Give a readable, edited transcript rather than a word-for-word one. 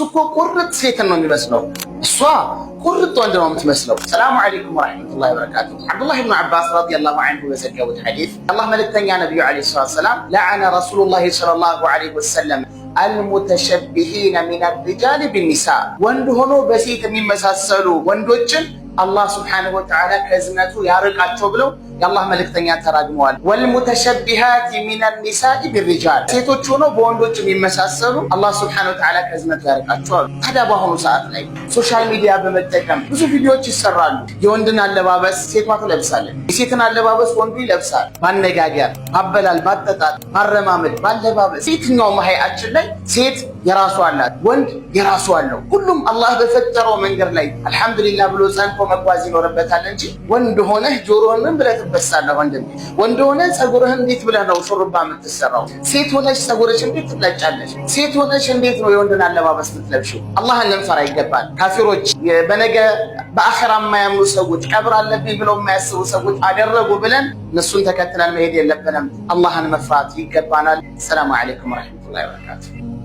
እኮ ቁርጥ ሴት ነው የሚመስለው፣ እሷ ቁርጥ ወንድ ነው የምትመስለው። ሰላሙ አለይኩም ወራህመቱላሂ ወበረካቱሁ። አብዱላህ ኢብኑ አባስ ረዲየላሁ ዐንሁ በዘገቡት ሐዲስ አላህ መልእክተኛ ነብዩ ዐለይሂ ሰላም ለዐነ ረሱሉላሂ ሰለላሁ ዐለይሂ ወሰለም አልሙተሸቢሂነ ሚነ ሪጃሊ ቢኒሳ፣ ወንድ ሆኖ በሴት የሚመሳሰሉ ወንዶችን አላህ ሱብሓነሁ ወተዓላ ከዝነቱ ያርቃቸው ብለው የአላህ መልእክተኛ ተራግመዋል። ወልሙተሸቢሃት ሚነ ኒሳኢ ቢሪጃል፣ ሴቶች ሆነው በወንዶች የሚመሳሰሉ አላህ ሱብሓነሁ ወተዓላ ከዝነቱ ያርቃቸዋል። ታዲያ በአሁኑ ሰዓት ላይ ሶሻል ሚዲያ በመጠቀም ብዙ ቪዲዮዎች ይሰራሉ። የወንድን አለባበስ ሴቷ ትለብሳለች፣ የሴትን አለባበስ ወንዱ ይለብሳል። ባነጋገር፣ ባበላል፣ ባጠጣጥ፣ ባረማመድ፣ ባለባበስ የትኛውም ሀይአችን ላይ ሴት የራሷ አላት፣ ወንድ የራሱ አለው። ሁሉም አላህ በፈጠረው መንገድ ላይ አልሐምዱሊላህ ብሎ ጸንቶ መጓዝ ይኖርበታል እንጂ ወንድ ሆነህ ጆሮህን ምን ብለህ ትበሳለህ? ወንድ ሆነህ ጸጉርህን እንዴት ብለህ ነው ሹሩባ የምትሰራው? ሴት ሆነሽ ጸጉርሽ እንዴት ትላጫለሽ? ሴት ሆነሽ እንዴት ነው የወንድን አለባበስ የምትለብሺው? አላህን ልንፈራ ይገባል። ካፊሮች፣ በነገ በአኺራ የማያምኑ ሰዎች፣ ቀብር አለብኝ ብለው የማያስቡ ሰዎች አደረጉ ብለን እነሱን ተከትለን መሄድ የለብንም። አላህን መፍራት ይገባናል። ሰላሙ አለይኩም ወራህመቱላሂ ወበረካቱሁ።